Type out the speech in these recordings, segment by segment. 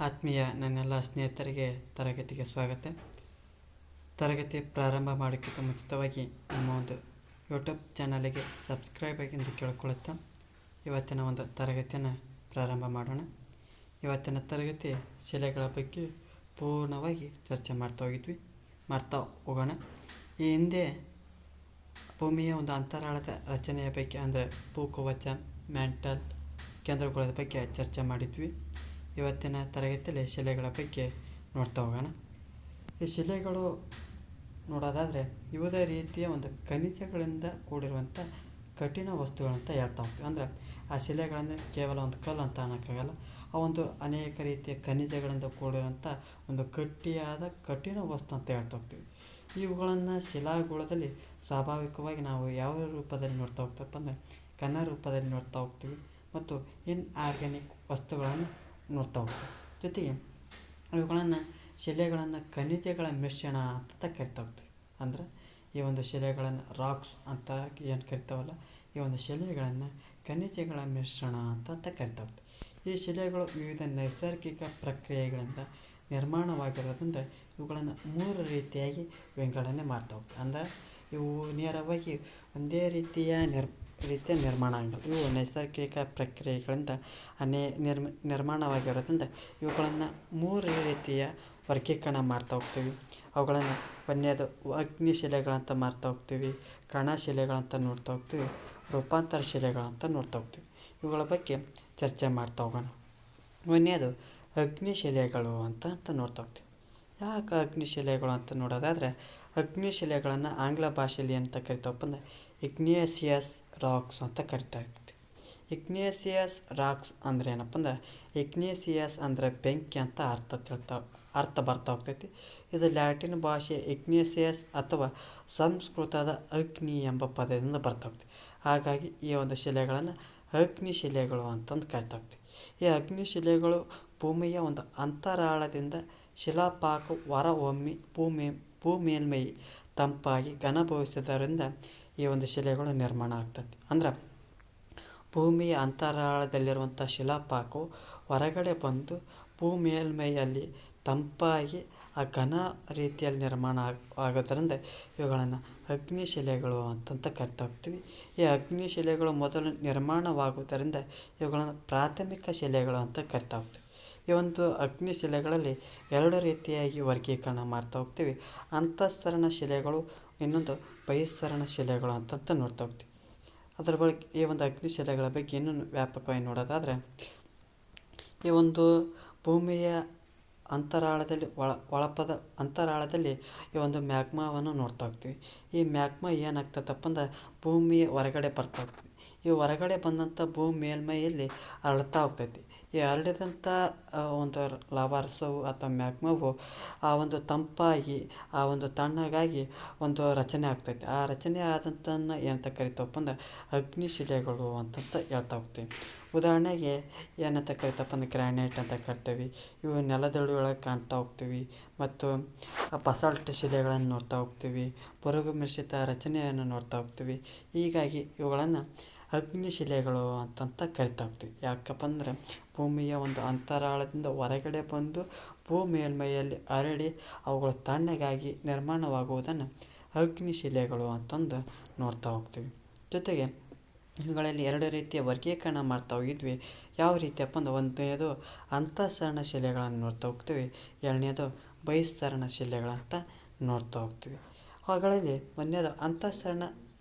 ಆತ್ಮೀಯ ನನ್ನೆಲ್ಲ ಸ್ನೇಹಿತರಿಗೆ ತರಗತಿಗೆ ಸ್ವಾಗತ. ತರಗತಿ ಪ್ರಾರಂಭ ಮಾಡೋಕ್ಕಿಂತ ಮುಂಚಿತವಾಗಿ ನಮ್ಮ ಒಂದು ಯೂಟ್ಯೂಬ್ ಚಾನಲಿಗೆ ಸಬ್ಸ್ಕ್ರೈಬ್ ಆಗಿ ಎಂದು ಕೇಳಿಕೊಳ್ಳುತ್ತಾ ಇವತ್ತಿನ ಒಂದು ತರಗತಿಯನ್ನು ಪ್ರಾರಂಭ ಮಾಡೋಣ. ಇವತ್ತಿನ ತರಗತಿ ಶಿಲೆಗಳ ಬಗ್ಗೆ ಪೂರ್ಣವಾಗಿ ಚರ್ಚೆ ಮಾಡ್ತಾ ಹೋಗೋಣ. ಈ ಹಿಂದೆ ಭೂಮಿಯ ಒಂದು ಅಂತರಾಳದ ರಚನೆಯ ಬಗ್ಗೆ ಅಂದರೆ ಭೂಕವಚ, ಮ್ಯಾಂಟಲ್, ಕೇಂದ್ರಗೋಳದ ಬಗ್ಗೆ ಚರ್ಚೆ ಮಾಡಿದ್ವಿ. ಇವತ್ತಿನ ತರಗತಿಯಲ್ಲಿ ಶಿಲೆಗಳ ಬಗ್ಗೆ ನೋಡ್ತಾ ಹೋಗೋಣ. ಈ ಶಿಲೆಗಳು ನೋಡೋದಾದರೆ ವಿವಿಧ ರೀತಿಯ ಒಂದು ಖನಿಜಗಳಿಂದ ಕೂಡಿರುವಂಥ ಕಠಿಣ ವಸ್ತುಗಳಂತ ಹೇಳ್ತಾ ಹೋಗ್ತೀವಿ. ಅಂದರೆ ಆ ಶಿಲೆಗಳನ್ನು ಕೇವಲ ಒಂದು ಕಲ್ಲು ಅಂತ ಅನ್ನೋಕ್ಕಾಗಲ್ಲ. ಆ ಒಂದು ಅನೇಕ ರೀತಿಯ ಖನಿಜಗಳಿಂದ ಕೂಡಿರುವಂಥ ಒಂದು ಗಟ್ಟಿಯಾದ ಕಠಿಣ ವಸ್ತು ಅಂತ ಹೇಳ್ತಾ ಹೋಗ್ತೀವಿ. ಇವುಗಳನ್ನು ಶಿಲಾಗೋಳದಲ್ಲಿ ಸ್ವಾಭಾವಿಕವಾಗಿ ನಾವು ಯಾವ ರೂಪದಲ್ಲಿ ನೋಡ್ತಾ ಹೋಗ್ತಪ್ಪ ಅಂದರೆ ಘನ ರೂಪದಲ್ಲಿ ನೋಡ್ತಾ ಹೋಗ್ತೀವಿ ಮತ್ತು ಇನ್ಆರ್ಗ್ಯಾನಿಕ್ ವಸ್ತುಗಳನ್ನು ನೋಡ್ತಾ ಹೋಗ್ತೀವಿ. ಜೊತೆಗೆ ಇವುಗಳನ್ನು ಶಿಲೆಗಳನ್ನು ಖನಿಜಗಳ ಮಿಶ್ರಣ ಅಂತ ಕರಿತಾ ಹೋಗ್ತೀವಿ. ಅಂದರೆ ಈ ಒಂದು ಶಿಲೆಗಳನ್ನು ರಾಕ್ಸ್ ಅಂತ ಏನು ಕರಿತಾವಲ್ಲ, ಈ ಒಂದು ಶಿಲೆಗಳನ್ನು ಖನಿಜಗಳ ಮಿಶ್ರಣ ಅಂತ ಕರಿತಾ ಹೋಗ್ತೀವಿ. ಈ ಶಿಲೆಗಳು ವಿವಿಧ ನೈಸರ್ಗಿಕ ಪ್ರಕ್ರಿಯೆಗಳಿಂದ ನಿರ್ಮಾಣವಾಗಿರೋದ್ರಿಂದ ಇವುಗಳನ್ನು 3 ರೀತಿಯಾಗಿ ವಿಂಗಡಣೆ ಮಾಡ್ತಾ ಹೋಗ್ತೀವಿ. ಅಂದರೆ ಇವು ನೇರವಾಗಿ ಒಂದೇ ರೀತಿಯ ನಿರ್ಮಾಣ ಆಗಿಲ್ಲ. ಇವು ನೈಸರ್ಗಿಕ ಪ್ರಕ್ರಿಯೆಗಳಿಂದ ನಿರ್ಮಾಣವಾಗಿರೋದ್ರಿಂದ ಇವುಗಳನ್ನು 3 ರೀತಿಯ ವರ್ಗೀಕರಣ ಮಾಡ್ತಾ ಹೋಗ್ತೀವಿ. ಅವುಗಳನ್ನು ಒಂದನೇದು ಅಗ್ನಿ ಶಿಲೆಗಳಂತ ಮಾಡ್ತಾ ಹೋಗ್ತೀವಿ, ಕಣಶಿಲೆಗಳಂತ ನೋಡ್ತಾ ಹೋಗ್ತೀವಿ, ರೂಪಾಂತರ ಶಿಲೆಗಳಂತ ನೋಡ್ತಾ ಹೋಗ್ತೀವಿ. ಇವುಗಳ ಬಗ್ಗೆ ಚರ್ಚೆ ಮಾಡ್ತಾ ಹೋಗೋಣ. ಒಂದನೇದು ಅಗ್ನಿಶಿಲೆಗಳು ಅಂತ ನೋಡ್ತಾ ಹೋಗ್ತೀವಿ. ಯಾಕೆ ಅಗ್ನಿಶಿಲೆಗಳು ಅಂತ ನೋಡೋದಾದರೆ ಅಗ್ನಿಶಿಲೆಗಳನ್ನು ಆಂಗ್ಲ ಭಾಷೆಯಲ್ಲಿ ಅಂತ ಕರಿತಾವಪ್ಪ ಅಂದರೆ ಇಗ್ನೇಷಿಯಸ್ ರಾಕ್ಸ್ ಅಂತ ಕರಿತಾ ಇರ್ತೀವಿ. ಇಗ್ನೇಷಿಯಸ್ ರಾಕ್ಸ್ ಅಂದರೆ ಏನಪ್ಪ ಅಂದ್ರೆ ಇಗ್ನೇಷಿಯಸ್ ಅಂದರೆ ಬೆಂಕಿ ಅಂತ ಅರ್ಥ ಬರ್ತಾ ಹೋಗ್ತೈತಿ. ಇದು ಲ್ಯಾಟಿನ್ ಭಾಷೆ ಇಗ್ನೇಷಿಯಸ್ ಅಥವಾ ಸಂಸ್ಕೃತದ ಅಗ್ನಿ ಎಂಬ ಪದದಿಂದ ಬರ್ತಾ ಹೋಗ್ತೀವಿ. ಹಾಗಾಗಿ ಈ ಒಂದು ಶಿಲೆಗಳನ್ನು ಅಗ್ನಿಶಿಲೆಗಳು ಅಂತಂದು ಕರಿತಾ ಹೋಗ್ತೀವಿ. ಈ ಅಗ್ನಿಶಿಲೆಗಳು ಭೂಮಿಯ ಒಂದು ಅಂತರಾಳದಿಂದ ಶಿಲಾಪಾಕ ಹೊರಹೊಮ್ಮಿ ಭೂಮೇಲ್ಮೈ ತಂಪಾಗಿ ಘನಭವಿಸುವುದರಿಂದ ಈ ಒಂದು ಶಿಲೆಗಳು ನಿರ್ಮಾಣ ಆಗ್ತದೆ. ಅಂದ್ರೆ ಭೂಮಿಯ ಅಂತರಾಳದಲ್ಲಿರುವಂಥ ಶಿಲಾಪಾಕವು ಹೊರಗಡೆ ಬಂದು ಭೂಮೇಲ್ಮೈಯಲ್ಲಿ ತಂಪಾಗಿ ಆ ಘನ ರೀತಿಯಲ್ಲಿ ನಿರ್ಮಾಣ ಆಗೋದರಿಂದ ಇವುಗಳನ್ನು ಅಗ್ನಿಶಿಲೆಗಳು ಅಂತ ಕರಿತಾ ಹೋಗ್ತೀವಿ. ಈ ಅಗ್ನಿಶಿಲೆಗಳು ಮೊದಲು ನಿರ್ಮಾಣವಾಗುವುದರಿಂದ ಇವುಗಳನ್ನು ಪ್ರಾಥಮಿಕ ಶಿಲೆಗಳು ಅಂತ ಕರಿತಾ ಹೋಗ್ತೀವಿ. ಈ ಒಂದು ಅಗ್ನಿಶಿಲೆಗಳಲ್ಲಿ 2 ರೀತಿಯಾಗಿ ವರ್ಗೀಕರಣ ಮಾಡ್ತಾ ಹೋಗ್ತೀವಿ. ಅಂತಃಸರಣ ಶಿಲೆಗಳು, ಇನ್ನೊಂದು ಬಹಿಸ್ಸರಣ ಶಿಲೆಗಳು ಅಂತ ನೋಡ್ತಾ ಹೋಗ್ತೀವಿ. ಅದರ ಬಳಿಕ ಈ ಒಂದು ಅಗ್ನಿಶಿಲೆಗಳ ಬಗ್ಗೆ ಇನ್ನೂ ವ್ಯಾಪಕವಾಗಿ ನೋಡೋದಾದರೆ ಈ ಒಂದು ಭೂಮಿಯ ಅಂತರಾಳದಲ್ಲಿ ಅಂತರಾಳದಲ್ಲಿ ಈ ಒಂದು ಮ್ಯಾಗ್ಮಾವನ್ನು ನೋಡ್ತಾ ಹೋಗ್ತೀವಿ. ಈ ಮ್ಯಾಗ್ಮಾ ಏನಾಗ್ತದಪ್ಪ ಅಂದ್ರೆ ಭೂಮಿಯ ಹೊರಗಡೆ ಬರ್ತಾ ಹೋಗ್ತೀವಿ. ಈ ಹೊರಗಡೆ ಬಂದಂಥ ಭೂಮಿ ಮೇಲ್ಮೈಯಲ್ಲಿ ಅರಳ್ತಾ ಹೋಗ್ತೈತಿ. ಈ ಹರಡಿದಂಥ ಒಂದು ಲಾವಾರಸವು ಅಥವಾ ಮ್ಯಾಗ್ಮಾವು ಆ ಒಂದು ತಂಪಾಗಿ ಆ ಒಂದು ತಣ್ಣಗಾಗಿ ಒಂದು ರಚನೆ ಆಗ್ತೈತಿ. ಆ ರಚನೆ ಆದಂಥನ್ನು ಏನಂತ ಕರಿತಾವಪ್ಪ ಅಂದ್ರೆ ಅಗ್ನಿಶಿಲೆಗಳು ಅಂತ ಹೇಳ್ತಾ ಹೋಗ್ತೀವಿ. ಉದಾಹರಣೆಗೆ ಏನಂತ ಕರಿತಪ್ಪ ಅಂದ್ರೆ ಗ್ರಾನೈಟ್ ಅಂತ ಕರಿತೀವಿ. ಇವು ನೆಲದೊಳಗೆ ಕಾಣ್ತಾ ಹೋಗ್ತೀವಿ ಮತ್ತು ಬಸಾಲ್ಟ್ ಶಿಲೆಗಳನ್ನು ನೋಡ್ತಾ ಹೋಗ್ತೀವಿ. ಬುರುಗು ಮಿಶ್ರಿತ ರಚನೆಯನ್ನು ನೋಡ್ತಾ ಹೋಗ್ತೀವಿ. ಹೀಗಾಗಿ ಇವುಗಳನ್ನು ಅಗ್ನಿಶಿಲೆಗಳು ಅಂತ ಕರಿತಾ ಹೋಗ್ತೀವಿ. ಯಾಕಪ್ಪ ಅಂದರೆ ಭೂಮಿಯ ಒಂದು ಅಂತರಾಳದಿಂದ ಹೊರಗಡೆ ಬಂದು ಭೂ ಮೇಲ್ಮೈಯಲ್ಲಿ ಹರಡಿ ಅವುಗಳು ತಣ್ಣಗಾಗಿ ನಿರ್ಮಾಣವಾಗುವುದನ್ನು ಅಗ್ನಿಶಿಲೆಗಳು ಅಂತಂದು ನೋಡ್ತಾ ಹೋಗ್ತೀವಿ. ಜೊತೆಗೆ ಇವುಗಳಲ್ಲಿ 2 ರೀತಿಯ ವರ್ಗೀಕರಣ ಮಾಡ್ತಾ ಹೋಗಿದ್ವಿ. ಯಾವ ರೀತಿಯಪ್ಪ ಅಂದ್ರೆ ಒಂದನೇದು ಅಂತಃಸರಣ ಶಿಲೆಗಳನ್ನು ನೋಡ್ತಾ ಹೋಗ್ತೀವಿ, ಎರಡನೇದು ಬಹಿಸ್ಸರಣ ಶಿಲೆಗಳಂತ ನೋಡ್ತಾ ಹೋಗ್ತೀವಿ. ಅವುಗಳಲ್ಲಿ ಒಂದನೇದು ಅಂತಃಸರಣ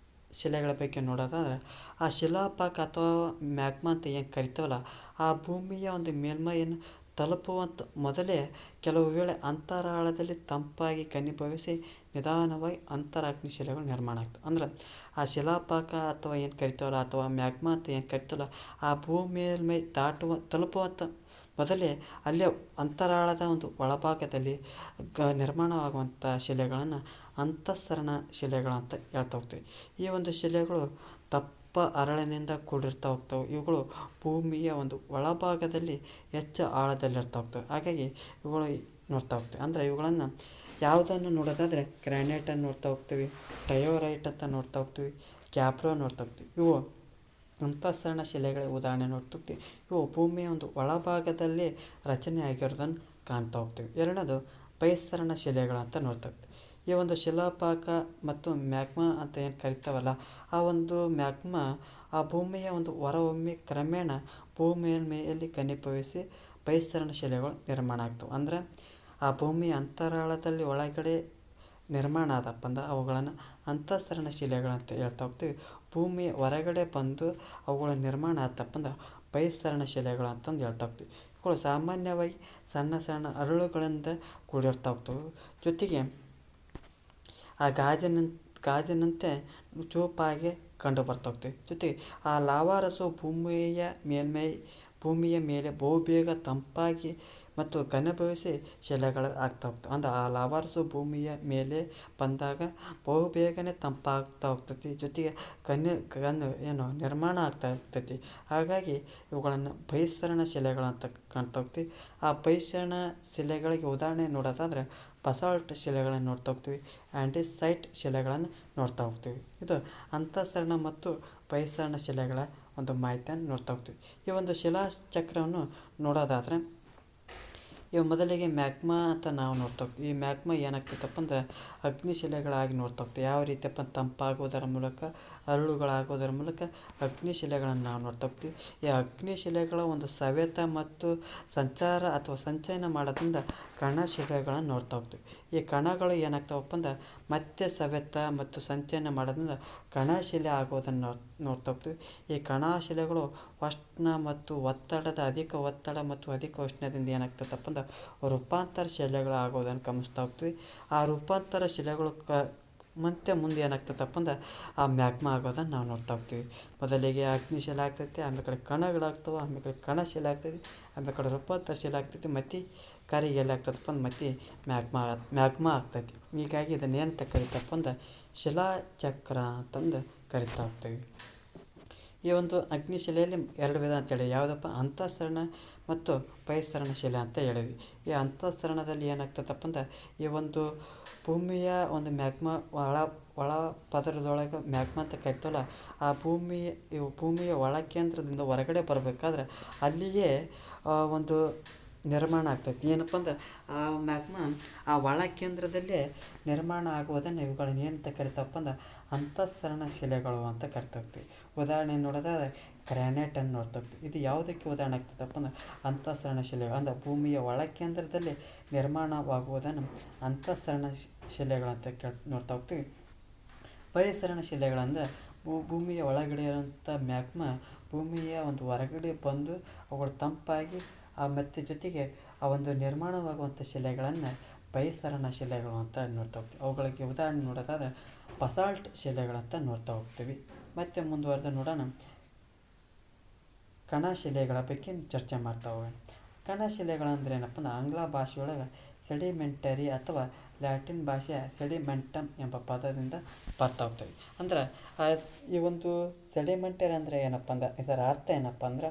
ಶಿಲೆಗಳ ಬಗ್ಗೆ ನೋಡೋದಾದರೆ ಆ ಶಿಲಾಪಾಕ ಅಥವಾ ಮ್ಯಾಗ್ಮಾ ಅಂತ ಏನು ಕರಿತೀವಲ್ಲ, ಆ ಭೂಮಿಯ ಒಂದು ಮೇಲ್ಮೈಯನ್ನು ತಲುಪುವಂಥ ಮೊದಲೇ ಕೆಲವು ವೇಳೆ ಅಂತರಾಳದಲ್ಲಿ ತಂಪಾಗಿ ಘನೀಭವಿಸಿ ನಿಧಾನವಾಗಿ ಅಂತರಾಗ್ನಿ ಶಿಲೆಗಳು ನಿರ್ಮಾಣ ಆಗ್ತವೆ. ಅಂದ್ರೆ ಆ ಶಿಲಾಪಾಕ ಅಥವಾ ಏನು ಕರಿತೀವಲ್ಲ ಅಥವಾ ಮ್ಯಾಗ್ಮಾ ಅಂತ ಏನು ಕರಿತೀವಲ್ಲ, ಆ ಭೂಮಿ ಮೇಲ್ಮೈ ತಲುಪುವಂಥ ಮೊದಲೇ ಅಲ್ಲೇ ಅಂತರಾಳದ ಒಂದು ಒಳಭಾಗದಲ್ಲಿ ನಿರ್ಮಾಣವಾಗುವಂಥ ಶಿಲೆಗಳನ್ನು ಅಂತಃಸರಣ ಶಿಲೆಗಳಂತ ಹೇಳ್ತಾ ಹೋಗ್ತೀವಿ. ಈ ಒಂದು ಶಿಲೆಗಳು ದಪ್ಪ ಅರಳಿನಿಂದ ಕೂಡಿರ್ತಾ ಹೋಗ್ತವೆ. ಇವುಗಳು ಭೂಮಿಯ ಒಂದು ಒಳಭಾಗದಲ್ಲಿ ಹೆಚ್ಚು ಆಳದಲ್ಲಿರ್ತಾ ಹೋಗ್ತವೆ. ಹಾಗಾಗಿ ಇವುಗಳು ನೋಡ್ತಾ ಹೋಗ್ತೀವಿ. ಅಂದರೆ ಇವುಗಳನ್ನು ಯಾವುದನ್ನು ನೋಡೋದಾದರೆ ಗ್ರಾನೈಟನ್ನು ನೋಡ್ತಾ ಹೋಗ್ತೀವಿ, ಡಯೋರೈಟ್ ಅಂತ ನೋಡ್ತಾ ಹೋಗ್ತೀವಿ, ಗ್ಯಾಬ್ರೋ ನೋಡ್ತಾ ಹೋಗ್ತೀವಿ. ಇವು ಅಂತಃಸರಣ ಶಿಲೆಗಳಿಗೆ ಉದಾಹರಣೆ ನೋಡ್ತಿರ್ತೀವಿ. ಇವು ಭೂಮಿಯ ಒಂದು ಒಳಭಾಗದಲ್ಲಿ ರಚನೆ ಆಗಿರೋದನ್ನು ಕಾಣ್ತಾ ಹೋಗ್ತೀವಿ. ಎರಡನೇದು ಬಹಿಸ್ಸರಣ ಶಿಲೆಗಳಂತ ನೋಡ್ತಾ ಹೋಗ್ತೀವಿ. ಈ ಒಂದು ಶಿಲಾಪಾಕ ಮತ್ತು ಮ್ಯಾಗ್ಮಾ ಅಂತ ಏನು ಕರಿತಾವಲ್ಲ, ಆ ಒಂದು ಮ್ಯಾಗ್ಮಾ ಆ ಭೂಮಿಯ ಒಂದು ಹೊರಹೊಮ್ಮಿ ಕ್ರಮೇಣ ಭೂಮಿಯ ಮೇಲೆ ಘನೀಭವಿಸಿ ಬಹಿಸ್ಸರಣ ಶಿಲೆಗಳು ನಿರ್ಮಾಣ ಆಗ್ತವೆ. ಅಂದರೆ ಆ ಭೂಮಿಯ ಅಂತರಾಳದಲ್ಲಿ ಒಳಗಡೆ ನಿರ್ಮಾಣ ಆದಪ್ಪ ಅಂದ್ರೆ ಅವುಗಳನ್ನು ಅಂತಃಸರಣ ಶಿಲೆಗಳಂತ ಹೇಳ್ತಾ ಹೋಗ್ತೀವಿ. ಭೂಮಿಯ ಹೊರಗಡೆ ಬಂದು ಅವುಗಳ ನಿರ್ಮಾಣ ಆತಪ್ಪ ಅಂದ್ರೆ ಬಹಿಸ್ಸರಣ ಶಿಲೆಗಳು ಅಂತಂದು ಹೇಳ್ತಾ ಹೋಗ್ತೀವಿ. ಇವುಗಳು ಸಾಮಾನ್ಯವಾಗಿ ಸಣ್ಣ ಸಣ್ಣ ಹರಳುಗಳಿಂದ ಕೂಡಿರ್ತಾ ಹೋಗ್ತವೆ. ಜೊತೆಗೆ ಆ ಗಾಜಿನಂತೆ ಚೂಪಾಗಿ ಕಂಡು ಬರ್ತಾ ಹೋಗ್ತವೆ. ಜೊತೆಗೆ ಆ ಲಾವಾರಸವು ಭೂಮಿಯ ಮೇಲೆ ಬಹುಬೇಗ ತಂಪಾಗಿ ಮತ್ತು ಘನೀಭವಿಸಿ ಶಿಲೆಗಳು ಆಗ್ತಾ ಹೋಗ್ತವೆ. ಅಂದರೆ ಆ ಲಾವಾರಸು ಭೂಮಿಯ ಮೇಲೆ ಬಂದಾಗ ಬಹುಬೇಗನೆ ತಂಪಾಗ್ತಾ ಹೋಗ್ತೈತಿ. ಜೊತೆಗೆ ನಿರ್ಮಾಣ ಆಗ್ತಾ ಇರ್ತೈತಿ. ಹಾಗಾಗಿ ಇವುಗಳನ್ನು ಬಹಿಸ್ಸರಣ ಶಿಲೆಗಳಂತ ಕಾಣ್ತಾ ಹೋಗ್ತೀವಿ. ಆ ಬಹಿಸ್ಸರಣ ಶಿಲೆಗಳಿಗೆ ಉದಾಹರಣೆ ನೋಡೋದಾದರೆ ಬಸಾಲ್ಟ್ ಶಿಲೆಗಳನ್ನು ನೋಡ್ತಾ ಹೋಗ್ತೀವಿ, ಆ್ಯಂಟಿಸೈಟ್ ಶಿಲೆಗಳನ್ನು ನೋಡ್ತಾ ಹೋಗ್ತೀವಿ. ಇದು ಅಂತಃಸರಣ ಮತ್ತು ಬಹಿಸ್ಸರಣ ಶಿಲೆಗಳ ಒಂದು ಮಾಹಿತಿಯನ್ನು ನೋಡ್ತಾ ಹೋಗ್ತೀವಿ. ಈ ಒಂದು ಶಿಲಾಚಕ್ರವನ್ನು ನೋಡೋದಾದರೆ ಇವು ಮೊದಲಿಗೆ ಮ್ಯಾಗ್ಮಾ ಅಂತ ನಾವು ನೋಡ್ತಾ ಹೋಗ್ತೀವಿ. ಈ ಮ್ಯಾಗ್ಮಾ ಏನಾಗ್ತೈತಪ್ಪ ಅಂದ್ರೆ ಅಗ್ನಿಶಿಲೆಗಳಾಗಿ ನೋಡ್ತಾ ಹೋಗ್ತೀವಿ. ಯಾವ ರೀತಿಯಪ್ಪ ತಂಪಾಗೋದರ ಮೂಲಕ, ಹರಳುಗಳಾಗೋದರ ಮೂಲಕ ಅಗ್ನಿಶಿಲೆಗಳನ್ನು ನಾವು ನೋಡ್ತಾ ಹೋಗ್ತೀವಿ. ಈ ಅಗ್ನಿಶಿಲೆಗಳ ಒಂದು ಸವೆತ ಮತ್ತು ಸಂಚಾರ ಅಥವಾ ಸಂಚಯನ ಮಾಡೋದ್ರಿಂದ ಕಣಶಿಲೆಗಳನ್ನು ನೋಡ್ತಾ ಹೋಗ್ತೀವಿ. ಈ ಕಣಗಳು ಏನಾಗ್ತಾವಪ್ಪ ಅಂದ್ರೆ ಮತ್ತೆ ಸವೆತ ಮತ್ತು ಸಂಚಯನ ಮಾಡೋದ್ರಿಂದ ಕಣಶಿಲೆ ಆಗೋದನ್ನು ನೋಡ್ತಾ ಹೋಗ್ತೀವಿ. ಈ ಕಣಶಿಲೆಗಳು ಉಷ್ಣ ಮತ್ತು ಅಧಿಕ ಒತ್ತಡ ಮತ್ತು ಅಧಿಕ ಉಷ್ಣದಿಂದ ಏನಾಗ್ತದಪ್ಪ ಅಂದ್ರೆ ರೂಪಾಂತರ ಶಿಲೆಗಳು ಆಗೋದನ್ನು ಗಮನಿಸ್ತಾ ಹೋಗ್ತೀವಿ. ಆ ರೂಪಾಂತರ ಶಿಲೆಗಳು ಮುಂದೆ ಏನಾಗ್ತದಪ್ಪ ಅಂದ್ರೆ ಆ ಮ್ಯಾಗ್ಮಾ ಆಗೋದನ್ನು ನಾವು ನೋಡ್ತಾ ಹೋಗ್ತೀವಿ. ಮೊದಲಿಗೆ ಅಗ್ನಿಶಿಲೆ ಆಗ್ತೈತಿ, ಆಮೇಲೆ ಕಡೆ ಕಣಗಳಾಗ್ತವೆ, ಆಮೇಲೆ ಕಡೆ ಕಣಶಿಲೆ ಆಗ್ತೈತಿ, ಆಮೇಲೆ ಕಡೆ ರೂಪಾಂತರ ಶಿಲೆ ಆಗ್ತೈತಿ, ಮತ್ತು ಕರಿಗೆ ಎಲ್ಲಿ ಆಗ್ತದಪ್ಪ ಅಂದ್ರೆ ಮತ್ತೆ ಮ್ಯಾಗ್ಮಾ ಆಗ್ತೈತಿ. ಹೀಗಾಗಿ ಇದನ್ನು ಏನಂತ ಕರಿತಪ್ಪ ಅಂದ್ರೆ ಶಿಲಾಚಕ್ರ ಅಂತಂದು ಕರಿತಾ ಹೋಗ್ತೀವಿ. ಈ ಒಂದು ಅಗ್ನಿಶಿಲೆಯಲ್ಲಿ ಎರಡು ವಿಧ ಅಂತೇಳಿ, ಯಾವುದಪ್ಪ ಅಂತಃಸರಣ ಮತ್ತು ಬಹಿಸ್ಸರಣ ಶಿಲೆ ಅಂತ ಹೇಳಿದ್ವಿ. ಈ ಅಂತಃಸರಣದಲ್ಲಿ ಏನಾಗ್ತದಪ್ಪ ಅಂದ್ರೆ ಈ ಒಂದು ಭೂಮಿಯ ಒಂದು ಮ್ಯಾಗ್ಮಾ ಒಳ ಪದರದೊಳಗೆ ಮ್ಯಾಗ್ಮಾ ಅಂತ ಕರಿತೀವಲ್ಲ, ಆ ಭೂಮಿಯ ಒಳ ಕೇಂದ್ರದಿಂದ ಹೊರಗಡೆ ಬರಬೇಕಾದ್ರೆ ಅಲ್ಲಿಯೇ ಒಂದು ನಿರ್ಮಾಣ ಆಗ್ತೈತಿ. ಏನಪ್ಪ ಅಂದ್ರೆ ಆ ಮ್ಯಾಗ್ಮಾ ಆ ಒಳ ಕೇಂದ್ರದಲ್ಲೇ ನಿರ್ಮಾಣ ಆಗುವುದನ್ನು ಇವುಗಳನ್ನ ಏನಂತ ಕರಿತಪ್ಪ ಅಂದ್ರೆ ಅಂತಃಸರಣ ಶಿಲೆಗಳು ಅಂತ ಕರಿತಾ ಹೋಗ್ತೀವಿ. ಉದಾಹರಣೆ ನೋಡೋದಾದ್ರೆ ಗ್ರ್ಯಾನೈಟನ್ನು ನೋಡ್ತಾ ಹೋಗ್ತೀವಿ. ಇದು ಯಾವುದಕ್ಕೆ ಉದಾಹರಣೆ ಆಗ್ತದಪ್ಪ ಅಂದ್ರೆ ಅಂತಃಸರಣ ಶಿಲೆಗಳು, ಅಂದರೆ ಭೂಮಿಯ ಒಳ ಕೇಂದ್ರದಲ್ಲಿ ನಿರ್ಮಾಣವಾಗುವುದನ್ನು ಅಂತಃಸರಣ ಶಿಲೆಗಳಂತ ನೋಡ್ತಾ ಹೋಗ್ತೀವಿ. ಬಹಿಸ್ಸರಣ ಶಿಲೆಗಳಂದರೆ ಭೂಮಿಯ ಒಳಗಡೆ ಇರುವಂಥ ಮ್ಯಾಗ್ಮಾ ಭೂಮಿಯ ಒಂದು ಹೊರಗಡೆ ಬಂದು ಅವುಗಳು ತಂಪಾಗಿ ಮತ್ತು ಜೊತೆಗೆ ಆ ಒಂದು ನಿರ್ಮಾಣವಾಗುವಂಥ ಶಿಲೆಗಳನ್ನು ಬಹಿಸ್ಸರಣ ಶಿಲೆಗಳು ಅಂತ ನೋಡ್ತಾ ಹೋಗ್ತೀವಿ. ಅವುಗಳಿಗೆ ಉದಾಹರಣೆ ನೋಡೋದಾದರೆ ಬಸಾಲ್ಟ್ ಶಿಲೆಗಳಂತ ನೋಡ್ತಾ ಹೋಗ್ತೀವಿ. ಮತ್ತು ಮುಂದುವರೆದು ನೋಡೋಣ, ಕಣಶಿಲೆಗಳ ಬಗ್ಗೆ ಚರ್ಚೆ ಮಾಡ್ತಾ ಹೋಗೋಣ. ಕಣಶಿಲೆಗಳಂದ್ರೆ ಏನಪ್ಪ ಅಂದ್ರೆ ಆಂಗ್ಲ ಭಾಷೆಯೊಳಗೆ ಸೆಡಿಮೆಂಟರಿ ಅಥವಾ ಲ್ಯಾಟಿನ್ ಭಾಷೆಯ ಸೆಡಿಮೆಂಟಮ್ ಎಂಬ ಪದದಿಂದ ಬರ್ತಾ ಹೋಗ್ತವೆ. ಅಂದ್ರೆ ಈ ಒಂದು ಸೆಡಿಮೆಂಟರಿ ಅಂದರೆ ಏನಪ್ಪ ಅಂದ್ರೆ ಇದರ ಅರ್ಥ ಏನಪ್ಪ ಅಂದ್ರೆ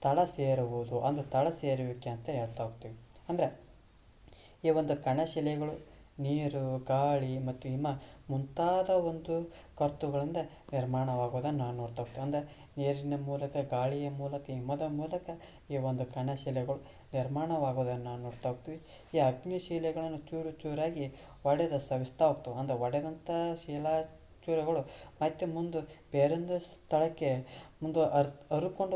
ತಳ ಸೇರುವುದು, ಅಂದರೆ ತಳ ಸೇರುವಿಕೆ ಅಂತ ಹೇಳ್ತಾ ಹೋಗ್ತೀವಿ. ಅಂದರೆ ಈ ಒಂದು ಕಣಶಿಲೆಗಳು ನೀರು, ಗಾಳಿ ಮತ್ತು ಹಿಮ ಮುಂತಾದ ಒಂದು ಕರ್ತುಗಳಿಂದ ನಿರ್ಮಾಣವಾಗೋದನ್ನು ನಾವು ನೋಡ್ತಾ ಹೋಗ್ತೀವಿ. ಅಂದರೆ ನೀರಿನ ಮೂಲಕ, ಗಾಳಿಯ ಮೂಲಕ, ಹಿಮದ ಮೂಲಕ ಈ ಒಂದು ಕಣಶಿಲೆಗಳು ನಿರ್ಮಾಣವಾಗೋದನ್ನು ನಾವು ನೋಡ್ತಾ ಹೋಗ್ತೀವಿ. ಈ ಅಗ್ನಿಶಿಲೆಗಳನ್ನು ಚೂರು ಚೂರಾಗಿ ಒಡೆದು ಸವಿಸ್ತಾ ಹೋಗ್ತವೆ. ಅಂದರೆ ಒಡೆದಂಥ ಶಿಲಾಚೂರುಗಳು ಮತ್ತೆ ಮುಂದೆ ಬೇರೊಂದು ಸ್ಥಳಕ್ಕೆ ಹರ್ಕೊಂಡು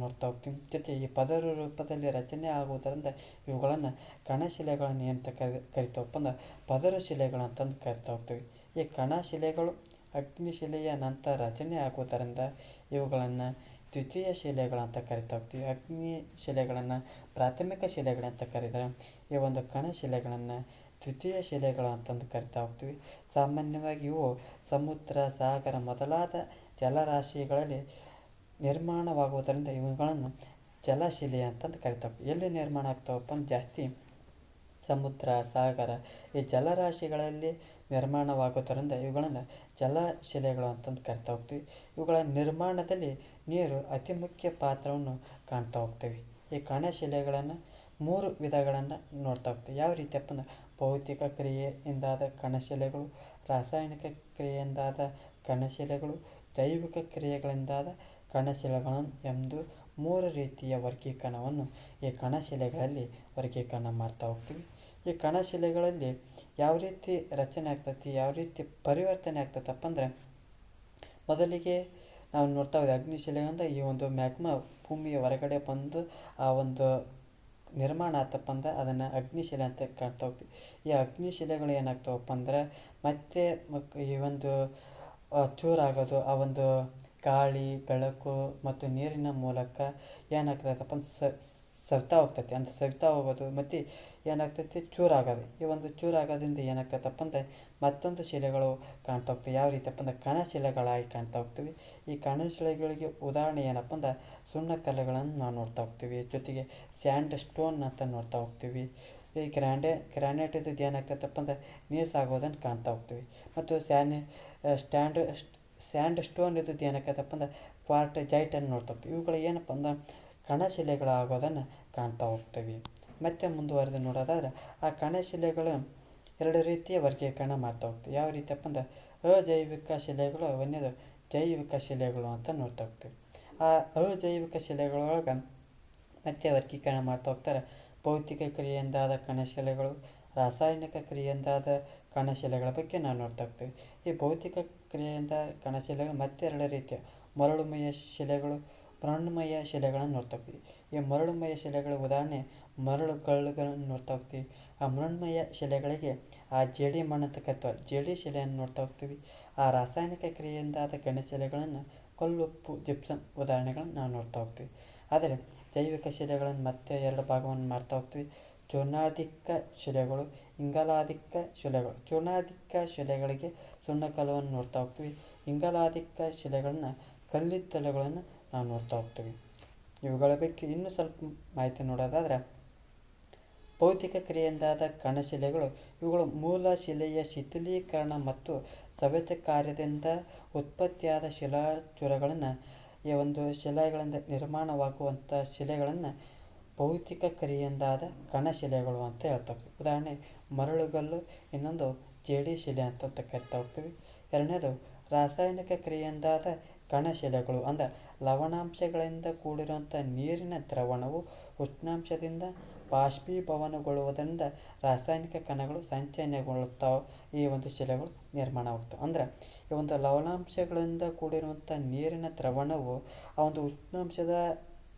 ನೋಡ್ತಾ ಹೋಗ್ತೀವಿ. ಜೊತೆ ಈ ಪದರ ರೂಪದಲ್ಲಿ ರಚನೆ ಆಗುವುದರಿಂದ ಇವುಗಳನ್ನು ಕಣಶಿಲೆಗಳನ್ನು ಏನಂತ ಕರಿತಾವಪ್ಪ ಅಂದ್ರೆ ಪದರ ಶಿಲೆಗಳು ಅಂತಂದು ಕರಿತಾ ಹೋಗ್ತೀವಿ. ಈ ಕಣಶಿಲೆಗಳು ಅಗ್ನಿಶಿಲೆಯ ನಂತರ ರಚನೆ ಆಗುವುದರಿಂದ ಇವುಗಳನ್ನು ದ್ವಿತೀಯ ಶಿಲೆಗಳಂತ ಕರಿತಾ ಹೋಗ್ತೀವಿ. ಅಗ್ನಿ ಶಿಲೆಗಳನ್ನು ಪ್ರಾಥಮಿಕ ಶಿಲೆಗಳಂತ ಕರೀತಾರೆ. ಈ ಒಂದು ಕಣಶಿಲೆಗಳನ್ನು ದ್ವಿತೀಯ ಶಿಲೆಗಳು ಅಂತಂದು ಕರಿತಾ ಹೋಗ್ತೀವಿ. ಸಾಮಾನ್ಯವಾಗಿ ಇವು ಸಮುದ್ರ, ಸಾಗರ ಮೊದಲಾದ ಜಲರಾಶಿಗಳಲ್ಲಿ ನಿರ್ಮಾಣವಾಗುವುದರಿಂದ ಇವುಗಳನ್ನು ಜಲಶಿಲೆ ಅಂತಂದು ಕರಿತಾ ಹೋಗ್ತೀವಿ. ಎಲ್ಲಿ ನಿರ್ಮಾಣ ಆಗ್ತಾವಪ್ಪ ಅಂದ್ರೆ ಜಾಸ್ತಿ ಸಮುದ್ರ, ಸಾಗರ ಈ ಜಲರಾಶಿಗಳಲ್ಲಿ ನಿರ್ಮಾಣವಾಗುವುದರಿಂದ ಇವುಗಳನ್ನು ಜಲಶಿಲೆಗಳು ಅಂತಂದು ಕರಿತಾ ಹೋಗ್ತೀವಿ. ಇವುಗಳ ನಿರ್ಮಾಣದಲ್ಲಿ ನೀರು ಅತಿ ಮುಖ್ಯ ಪಾತ್ರವನ್ನು ಕಾಣ್ತಾ ಹೋಗ್ತೀವಿ. ಈ ಕಣಶಿಲೆಗಳನ್ನು 3 ವಿಧಗಳನ್ನು ನೋಡ್ತಾ ಹೋಗ್ತೀವಿ. ಯಾವ ರೀತಿಯಪ್ಪ ಅಂದ್ರೆ ಭೌತಿಕ ಕ್ರಿಯೆಯಿಂದಾದ ಕಣಶಿಲೆಗಳು, ರಾಸಾಯನಿಕ ಕ್ರಿಯೆಯಿಂದಾದ ಕಣಶಿಲೆಗಳು, ಜೈವಿಕ ಕ್ರಿಯೆಗಳಿಂದಾದ ಕಣಶಿಲೆಗಳು ಎಂದು 3 ರೀತಿಯ ವರ್ಗೀಕರಣವನ್ನು ಈ ಕಣಶಿಲೆಗಳಲ್ಲಿ ವರ್ಗೀಕರಣ ಮಾಡ್ತಾ ಹೋಗ್ತೀವಿ. ಈ ಕಣಶಿಲೆಗಳಲ್ಲಿ ಯಾವ ರೀತಿ ರಚನೆ ಆಗ್ತೈತಿ, ಯಾವ ರೀತಿ ಪರಿವರ್ತನೆ ಆಗ್ತೈತಪ್ಪ ಅಂದರೆ, ಮೊದಲಿಗೆ ನಾವು ನೋಡ್ತಾ ಹೋದ ಅಗ್ನಿಶಿಲೆಯಿಂದ ಈ ಒಂದು ಮ್ಯಾಗ್ಮಾ ಭೂಮಿಯ ಹೊರಗಡೆ ಬಂದು ಆ ಒಂದು ನಿರ್ಮಾಣ ಆತಪ್ಪ ಅಂದ್ರೆ ಅದನ್ನು ಅಗ್ನಿಶಿಲೆ ಅಂತ ಕಾಣ್ತಾ ಹೋಗ್ತೀವಿ. ಈ ಅಗ್ನಿಶಿಲೆಗಳು ಏನಾಗ್ತಾವಪ್ಪ ಅಂದ್ರೆ ಮತ್ತೆ ಈ ಒಂದು ಚೂರಾಗೋದು ಆ ಒಂದು ಗಾಳಿ, ಬೆಳಕು ಮತ್ತು ನೀರಿನ ಮೂಲಕ ಏನಾಗ್ತೈತಪ್ಪ ಅಂದ್ರೆ ಸವ್ತಾ ಹೋಗ್ತೈತಿ. ಅಂತ ಸವ್ತಾ ಹೋಗೋದು ಮತ್ತು ಏನಾಗ್ತೈತಿ ಚೂರಾಗೋದು. ಈ ಒಂದು ಚೂರಾಗೋದ್ರಿಂದ ಏನಾಗ್ತೈತಪ್ಪ ಅಂದರೆ ಮತ್ತೊಂದು ಶಿಲೆಗಳು ಕಾಣ್ತಾ ಹೋಗ್ತೀವಿ. ಯಾವ ರೀತಿಯಪ್ಪ ಅಂದ್ರೆ ಕಣಶಿಲೆಗಳಾಗಿ ಕಾಣ್ತಾ ಹೋಗ್ತೀವಿ. ಈ ಕಣಶಿಲೆಗಳಿಗೆ ಉದಾಹರಣೆ ಏನಪ್ಪ ಅಂದ್ರೆ ಸುಣ್ಣಕಲ್ಲುಗಳನ್ನು ನಾವು ನೋಡ್ತಾ ಹೋಗ್ತೀವಿ. ಜೊತೆಗೆ ಸ್ಯಾಂಡ್ ಸ್ಟೋನ್ ಅಂತ ನೋಡ್ತಾ ಹೋಗ್ತೀವಿ. ಈ ಗ್ರಾನೈಟ್ ಇದ್ದದ್ದು ಏನಾಗ್ತೈತಪ್ಪ ಅಂದರೆ ನೀರ್ಸಾಗೋದನ್ನು ಕಾಣ್ತಾ ಹೋಗ್ತೀವಿ. ಮತ್ತು ಸ್ಯಾಂಡ್ ಸ್ಟೋನ್ ಇದ್ದದ್ದು ಏನಾಗ್ತೈತಪ್ಪ ಅಂದ್ರೆ ಕ್ವಾರ್ಟಜೈಟನ್ನು ನೋಡ್ತಾ ಹೋಗ್ತೀವಿ. ಇವುಗಳು ಏನಪ್ಪ ಅಂದ್ರೆ ಕಣಶಿಲೆಗಳಾಗೋದನ್ನು ಕಾಣ್ತಾ ಹೋಗ್ತೀವಿ. ಮತ್ತೆ ಮುಂದುವರೆದು ನೋಡೋದಾದ್ರೆ ಆ ಕಣಶಿಲೆಗಳು 2 ರೀತಿಯ ವರ್ಗೀಕರಣ ಮಾಡ್ತಾ ಹೋಗ್ತೀವಿ. ಯಾವ ರೀತಿಯಪ್ಪ ಅಂದ್ರೆ ಅಜೈವಿಕ ಶಿಲೆಗಳು, ಒಂದೇದು ಜೈವಿಕ ಶಿಲೆಗಳು ಅಂತ ನೋಡ್ತಾ ಹೋಗ್ತೀವಿ. ಆ ಅಜೈವಿಕ ಶಿಲೆಗಳೊಳಗೆ ಮತ್ತೆ ವರ್ಗೀಕರಣ ಮಾಡ್ತಾ ಹೋಗ್ತಾರೆ. ಭೌತಿಕ ಕ್ರಿಯೆಯಿಂದಾದ ಕಣಶಿಲೆಗಳು, ರಾಸಾಯನಿಕ ಕ್ರಿಯೆಯಿಂದಾದ ಕಣಶಿಲೆಗಳ ಬಗ್ಗೆ ನಾವು ನೋಡ್ತಾ ಹೋಗ್ತೀವಿ. ಈ ಭೌತಿಕ ಕ್ರಿಯೆಯಿಂದ ಕಣಶಿಲೆಗಳು ಮತ್ತೆ 2 ರೀತಿಯ ಮರಳುಮಯ ಶಿಲೆಗಳು, ಮೃಣ್ಮಯ ಶಿಲೆಗಳನ್ನು ನೋಡ್ತಾ ಹೋಗ್ತೀವಿ. ಈ ಮರಳುಮಯ ಶಿಲೆಗಳ ಉದಾಹರಣೆ ಮರಳುಗಲ್ಲುಗಳನ್ನು ನೋಡ್ತಾ ಹೋಗ್ತೀವಿ. ಆ ಮೃಣ್ಮಯ ಶಿಲೆಗಳಿಗೆ ಆ ಜೇಡಿ ಮಣ್ಣು ಅಂತ ಕರಿತೀವಿ, ಜೇಡಿ ಶಿಲೆಯನ್ನು ನೋಡ್ತಾ ಹೋಗ್ತೀವಿ. ಆ ರಾಸಾಯನಿಕ ಕ್ರಿಯೆಯಿಂದಾದ ಗಣಶಿಲೆಗಳನ್ನು ಕಲ್ಲುಪ್ಪು, ಜಿಪ್ಸಮ್ ಉದಾಹರಣೆಗಳನ್ನು ನಾವು ನೋಡ್ತಾ ಹೋಗ್ತೀವಿ. ಆದರೆ ಜೈವಿಕ ಶಿಲೆಗಳನ್ನು ಮತ್ತೆ 2 ಭಾಗವನ್ನು ಮಾಡ್ತಾ ಹೋಗ್ತೀವಿ. ಚೂರ್ಣಾದಿಕ್ಕ ಶಿಲೆಗಳು, ಇಂಗಾಲಾದಿಕ್ಕ ಶಿಲೆಗಳು. ಚೂರ್ಣಾದಿಕ್ಕ ಶಿಲೆಗಳಿಗೆ ಸುಣ್ಣಕಲ್ಲುವನ್ನು ನೋಡ್ತಾ ಹೋಗ್ತೀವಿ. ಇಂಗಾಲಾದಿಕ್ಕ ಶಿಲೆಗಳನ್ನ ಕಲ್ಲಿದ್ದಲುಗಳನ್ನು ನಾವು ನೋಡ್ತಾ ಹೋಗ್ತೀವಿ. ಇವುಗಳ ಬಗ್ಗೆ ಇನ್ನೂ ಸ್ವಲ್ಪ ಮಾಹಿತಿ ನೋಡೋದಾದ್ರೆ, ಭೌತಿಕ ಕ್ರಿಯೆಯಿಂದಾದ ಕಣಶಿಲೆಗಳು ಇವುಗಳು ಮೂಲ ಶಿಲೆಯ ಶಿಥಿಲೀಕರಣ ಮತ್ತು ಸವೆತ ಕಾರ್ಯದಿಂದ ಉತ್ಪತ್ತಿಯಾದ ಶಿಲಾಚೂರುಗಳನ್ನು, ಈ ಒಂದು ಶಿಲೆಗಳಿಂದ ನಿರ್ಮಾಣವಾಗುವಂಥ ಶಿಲೆಗಳನ್ನು ಭೌತಿಕ ಕ್ರಿಯೆಯಿಂದಾದ ಕಣಶಿಲೆಗಳು ಅಂತ ಹೇಳ್ತಾ ಹೋಗ್ತೀವಿ. ಉದಾಹರಣೆ ಮರಳುಗಲ್ಲು, ಇನ್ನೊಂದು ಜೇಡಿ ಶಿಲೆ ಅಂತ ಕರಿತಾ ಹೋಗ್ತೀವಿ. ಎರಡನೇದು ರಾಸಾಯನಿಕ ಕ್ರಿಯೆಯಿಂದಾದ ಕಣಶಿಲೆಗಳು ಅಂದರೆ ಲವಣಾಂಶಗಳಿಂದ ಕೂಡಿರುವಂಥ ನೀರಿನ ದ್ರವಣವು ಉಷ್ಣಾಂಶದಿಂದ ಬಾಷ್ಪೀಭವನಗೊಳ್ಳುವುದರಿಂದ ರಾಸಾಯನಿಕ ಕಣಗಳು ಸಂಚಯನಗೊಳ್ಳುತ್ತಾವೆ. ಈ ಒಂದು ಶಿಲೆಗಳು ನಿರ್ಮಾಣವಾಗ್ತವೆ. ಅಂದರೆ ಈ ಒಂದು ಲವಣಾಂಶಗಳಿಂದ ಕೂಡಿರುವಂಥ ನೀರಿನ ದ್ರವಣವು ಆ ಒಂದು ಉಷ್ಣಾಂಶದ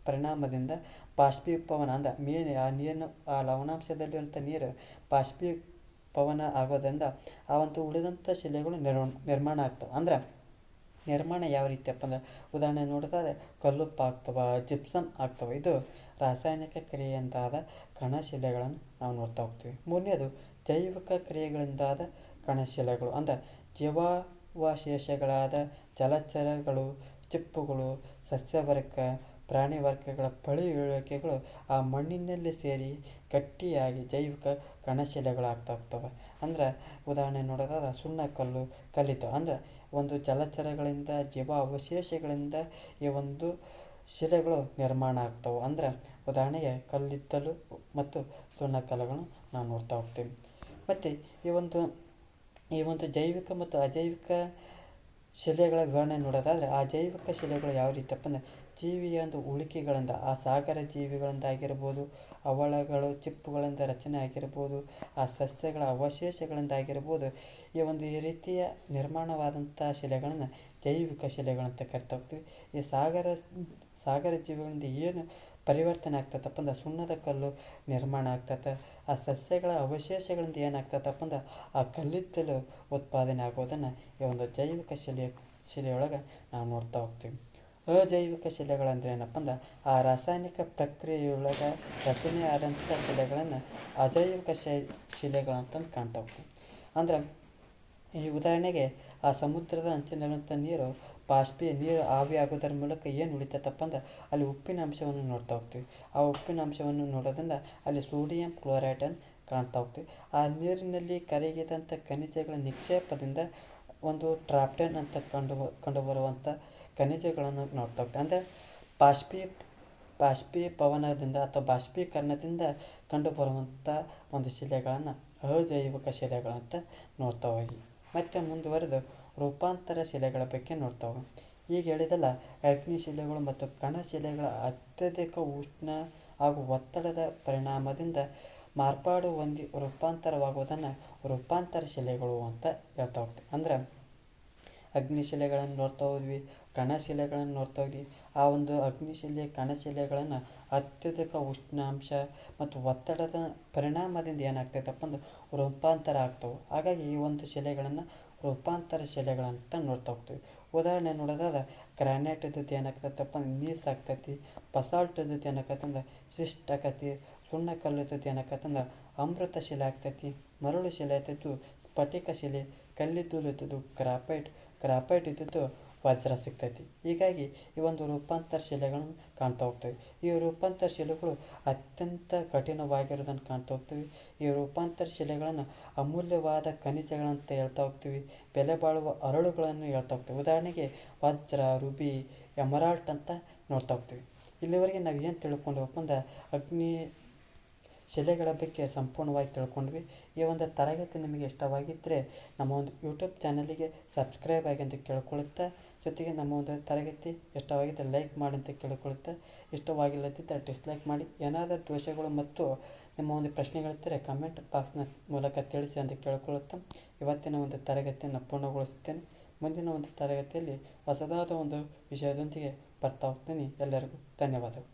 ಪರಿಣಾಮದಿಂದ ಬಾಷ್ಪೀಭವನ ಅಂದರೆ ಆ ನೀರಿನ ಆ ಲವಣಾಂಶದಲ್ಲಿರುವಂಥ ನೀರು ಬಾಷ್ಪೀಭವನ ಆಗೋದ್ರಿಂದ ಆ ಒಂದು ಉಳಿದಂಥ ಶಿಲೆಗಳು ನಿರ್ಮಾಣ ಆಗ್ತವೆ. ಅಂದ್ರೆ ನಿರ್ಮಾಣ ಯಾವ ರೀತಿಯಪ್ಪ ಅಂದ್ರೆ ಉದಾಹರಣೆ ನೋಡೋದಾದ್ರೆ ಕಲ್ಲುಪ್ಪು ಆಗ್ತವೆ, ಜಿಪ್ಸಮ್ ಆಗ್ತವೆ. ಇದು ರಾಸಾಯನಿಕ ಕ್ರಿಯೆಯಿಂದಾದ ಕಣಶಿಲೆಗಳನ್ನು ನಾವು ನೋಡ್ತಾ ಹೋಗ್ತೀವಿ. ಮೂರನೇದು ಜೈವಿಕ ಕ್ರಿಯೆಗಳಿಂದಾದ ಕಣಶಿಲೆಗಳು ಅಂದರೆ ಜೀವಾವಶೇಷಗಳಾದ ಜಲಚರಗಳು, ಚಿಪ್ಪುಗಳು, ಸಸ್ಯವರ್ಗ, ಪ್ರಾಣಿವರ್ಗಗಳ ಪಳೆಯುಳಿಕೆಗಳು ಆ ಮಣ್ಣಿನಲ್ಲಿ ಸೇರಿ ಗಟ್ಟಿಯಾಗಿ ಜೈವಿಕ ಕಣಶಿಲೆಗಳಾಗ್ತಾ ಹೋಗ್ತವೆ. ಅಂದ್ರೆ ಉದಾಹರಣೆ ನೋಡೋದಾದ್ರೆ ಸುಣ್ಣಕಲ್ಲು, ಕಲ್ಲಿದ್ದಲು. ಅಂದರೆ ಒಂದು ಜಲಚರಗಳಿಂದ, ಜೀವಾವಶೇಷಗಳಿಂದ ಈ ಒಂದು ಶಿಲೆಗಳು ನಿರ್ಮಾಣ ಆಗ್ತವೆ. ಅಂದರೆ ಉದಾಹರಣೆಗೆ ಕಲ್ಲಿದ್ದಲು ಮತ್ತು ಸುಣ್ಣಕಲ್ಲುಗಳನ್ನು ನಾವು ನೋಡ್ತಾ ಹೋಗ್ತೀವಿ. ಮತ್ತು ಈ ಒಂದು ಜೈವಿಕ ಮತ್ತು ಅಜೈವಿಕ ಶಿಲೆಗಳ ವಿವರಣೆ ನೋಡೋದಾದರೆ, ಆ ಜೈವಿಕ ಶಿಲೆಗಳು ಯಾವ ರೀತಿಯಪ್ಪ ಅಂದರೆ ಜೀವಿಯ ಒಂದು ಉಳಿಕೆಗಳಿಂದ, ಆ ಸಾಗರ ಜೀವಿಗಳಿಂದ ಆಗಿರ್ಬೋದು, ಹವಳಗಳು, ಚಿಪ್ಪುಗಳಿಂದ ರಚನೆ ಆಗಿರ್ಬೋದು, ಆ ಸಸ್ಯಗಳ ಅವಶೇಷಗಳಿಂದ ಆಗಿರ್ಬೋದು, ಈ ರೀತಿಯ ನಿರ್ಮಾಣವಾದಂಥ ಶಿಲೆಗಳನ್ನು ಜೈವಿಕ ಶಿಲೆಗಳಂತ ಕರಿತಾ ಹೋಗ್ತೀವಿ. ಈ ಸಾಗರ ಜೀವಿಗಳಿಂದ ಏನು ಪರಿವರ್ತನೆ ಆಗ್ತದಪ್ಪ ಅಂದ್ರೆ ಸುಣ್ಣದ ಕಲ್ಲು ನಿರ್ಮಾಣ ಆಗ್ತದೆ. ಆ ಸಸ್ಯಗಳ ಅವಶೇಷಗಳಿಂದ ಏನಾಗ್ತದಪ್ಪ ಅಂದ್ರೆ ಆ ಕಲ್ಲಿದ್ದಲು ಉತ್ಪಾದನೆ ಆಗೋದನ್ನು ಈ ಒಂದು ಜೈವಿಕ ಶಿಲೆಯೊಳಗೆ ನಾವು ನೋಡ್ತಾ ಹೋಗ್ತೀವಿ. ಅಜೈವಿಕ ಶಿಲೆಗಳಂದ್ರೆ ಏನಪ್ಪ ಅಂದ್ರೆ ಆ ರಾಸಾಯನಿಕ ಪ್ರಕ್ರಿಯೆಯೊಳಗೆ ರಚನೆಯಾದಂಥ ಶಿಲೆಗಳನ್ನು ಅಜೈವಿಕ ಶಿಲೆಗಳಂತಂದು ಕಾಣ್ತಾ ಹೋಗ್ತೀವಿ. ಅಂದ್ರೆ ಈ ಉದಾಹರಣೆಗೆ ಆ ಸಮುದ್ರದ ಅಂಚಿನಲ್ಲಿರುವಂಥ ನೀರು ಆವಿ ಆಗೋದರ ಮೂಲಕ ಏನು ಉಳಿತೈತಪ್ಪ ಅಂದ್ರೆ ಅಲ್ಲಿ ಉಪ್ಪಿನ ಅಂಶವನ್ನು ನೋಡ್ತಾ ಹೋಗ್ತೀವಿ. ಆ ಉಪ್ಪಿನ ಅಂಶವನ್ನು ನೋಡೋದ್ರಿಂದ ಅಲ್ಲಿ ಸೋಡಿಯಂ ಕ್ಲೋರೈಡನ್ನು ಕಾಣ್ತಾ ಹೋಗ್ತೀವಿ. ಆ ನೀರಿನಲ್ಲಿ ಕರಗಿದಂಥ ಖನಿಜಗಳ ನಿಕ್ಷೇಪದಿಂದ ಒಂದು ಟ್ರಾಪ್ಟನ್ ಅಂತ ಕಂಡುಬರುವಂಥ ಖನಿಜಗಳನ್ನು ನೋಡ್ತಾ ಹೋಗ್ತೀವಿ. ಅಂದರೆ ಬಾಷ್ಪೀಭವನದಿಂದ ಅಥವಾ ಬಾಷ್ಪೀಕರಣದಿಂದ ಕಂಡುಬರುವಂಥ ಒಂದು ಶಿಲೆಗಳನ್ನು ಅಜೈವಿಕ ಶಿಲೆಗಳಂತ ನೋಡ್ತಾ ಹೋಗಿ ಮತ್ತೆ ಮುಂದುವರೆದು ರೂಪಾಂತರ ಶಿಲೆಗಳ ಬಗ್ಗೆ ನೋಡ್ತಾ ಹೋಗಿ. ಈಗ ಹೇಳಿದಲ್ಲ, ಅಗ್ನಿಶಿಲೆಗಳು ಮತ್ತು ಕಣಶಿಲೆಗಳ ಅತ್ಯಧಿಕ ಉಷ್ಣ ಹಾಗೂ ಒತ್ತಡದ ಪರಿಣಾಮದಿಂದ ಮಾರ್ಪಾಡು ಹೊಂದಿ ರೂಪಾಂತರವಾಗುವುದನ್ನು ರೂಪಾಂತರ ಶಿಲೆಗಳು ಅಂತ ಹೇಳ್ತಾ ಹೋಗ್ತೀವಿ. ಅಂದ್ರೆ ಅಗ್ನಿಶಿಲೆಗಳನ್ನು ನೋಡ್ತಾ ಹೋದ್ವಿ, ಕಣಶಿಲೆಗಳನ್ನು ನೋಡ್ತಾ ಹೋದ್ವಿ. ಆ ಒಂದು ಅಗ್ನಿಶಿಲೆ ಕಣಶಿಲೆಗಳನ್ನು ಅತ್ಯಧಿಕ ಉಷ್ಣಾಂಶ ಮತ್ತು ಒತ್ತಡದ ಪರಿಣಾಮದಿಂದ ಏನಾಗ್ತೈತಪ್ಪ ಅಂದ್ರೆ ರೂಪಾಂತರ ಆಗ್ತವೆ. ಹಾಗಾಗಿ ಈ ಒಂದು ಶಿಲೆಗಳನ್ನು ರೂಪಾಂತರ ಶಿಲೆಗಳಂತ ನೋಡ್ತಾ ಹೋಗ್ತೀವಿ. ಉದಾಹರಣೆ ನೋಡೋದಾದ ಗ್ರಾನೈಟ್ ಇದ್ದದ್ದು ಏನಾಗ್ತೈತಪ್ಪ ಅಂದ್ರೆ ನೀಸ್ ಆಗ್ತೈತಿ, ಬಸಾಲ್ಟ್ ಇದ್ದದ್ದು ಏನಾಕೈತೆ ಅಂದ್ರೆ ಶಿಸ್ಟ್ ಆಕತಿ, ಸುಣ್ಣ ಕಲ್ಲು ಇದ್ದದ್ದು ಏನಾಕೈತೆ ಅಂದ್ರೆ ಅಮೃತ ಶಿಲೆ ಆಗ್ತೈತಿ, ಮರಳು ಶಿಲೆ ಇದ್ದದ್ದು ಸ್ಫಟಿಕ ಶಿಲೆ, ಕಲ್ಲಿದ್ದಲು ಇದ್ದದ್ದು ಗ್ರಾಫೈಟ್ ಇದ್ದದ್ದು ವಜ್ರ ಸಿಗ್ತೈತಿ. ಹೀಗಾಗಿ ಈ ಒಂದು ರೂಪಾಂತರ ಶಿಲೆಗಳನ್ನು ಕಾಣ್ತಾ ಹೋಗ್ತೇವೆ. ಈ ರೂಪಾಂತರ ಶಿಲೆಗಳು ಅತ್ಯಂತ ಕಠಿಣವಾಗಿರೋದನ್ನು ಕಾಣ್ತಾ ಹೋಗ್ತೀವಿ. ಈ ರೂಪಾಂತರ ಶಿಲೆಗಳನ್ನು ಅಮೂಲ್ಯವಾದ ಖನಿಜಗಳಂತ ಹೇಳ್ತಾ ಹೋಗ್ತೀವಿ. ಬೆಲೆ ಬಾಳುವ ಅರಳುಗಳನ್ನು ಹೇಳ್ತಾ ಹೋಗ್ತೀವಿ. ಉದಾಹರಣೆಗೆ ವಜ್ರ, ರುಬಿ, ಎಮರಾಲ್ಟ್ ಅಂತ ನೋಡ್ತಾ ಹೋಗ್ತೀವಿ. ಇಲ್ಲಿವರೆಗೆ ನಾವು ಏನು ತಿಳ್ಕೊಂಡು ಅಂದ್ರೆ ಅಗ್ನಿ ಶಿಲೆಗಳ ಬಗ್ಗೆ ಸಂಪೂರ್ಣವಾಗಿ ತಿಳ್ಕೊಂಡ್ವಿ. ಈ ಒಂದು ತರಗತಿ ನಿಮಗೆ ಇಷ್ಟವಾಗಿದ್ದರೆ ನಮ್ಮ ಒಂದು ಯೂಟ್ಯೂಬ್ ಚಾನಲಿಗೆ ಸಬ್ಸ್ಕ್ರೈಬ್ ಆಗಿ ಅಂತ ಕೇಳ್ಕೊಳ್ಳುತ್ತಾ, ಜೊತೆಗೆ ನಮ್ಮ ಒಂದು ತರಗತಿ ಇಷ್ಟವಾಗಿದ್ದರೆ ಲೈಕ್ ಮಾಡಿ ಅಂತ ಕೇಳಿಕೊಳ್ಳುತ್ತಾ, ಇಷ್ಟವಾಗಿಲ್ಲದಿದ್ದರೆ ಡಿಸ್ಲೈಕ್ ಮಾಡಿ. ಏನಾದರೂ ದೋಷಗಳು ಮತ್ತು ನಿಮ್ಮ ಒಂದು ಪ್ರಶ್ನೆಗಳಿದ್ದರೆ ಕಮೆಂಟ್ ಬಾಕ್ಸ್ನ ಮೂಲಕ ತಿಳಿಸಿ ಅಂತ ಕೇಳಿಕೊಳ್ಳುತ್ತಾ ಇವತ್ತಿನ ಒಂದು ತರಗತಿಯನ್ನು ಪೂರ್ಣಗೊಳಿಸುತ್ತೇನೆ. ಮುಂದಿನ ಒಂದು ತರಗತಿಯಲ್ಲಿ ಹೊಸದಾದ ಒಂದು ವಿಷಯದೊಂದಿಗೆ ಬರ್ತಾ ಹೋಗ್ತೀನಿ. ಎಲ್ಲರಿಗೂ ಧನ್ಯವಾದಗಳು.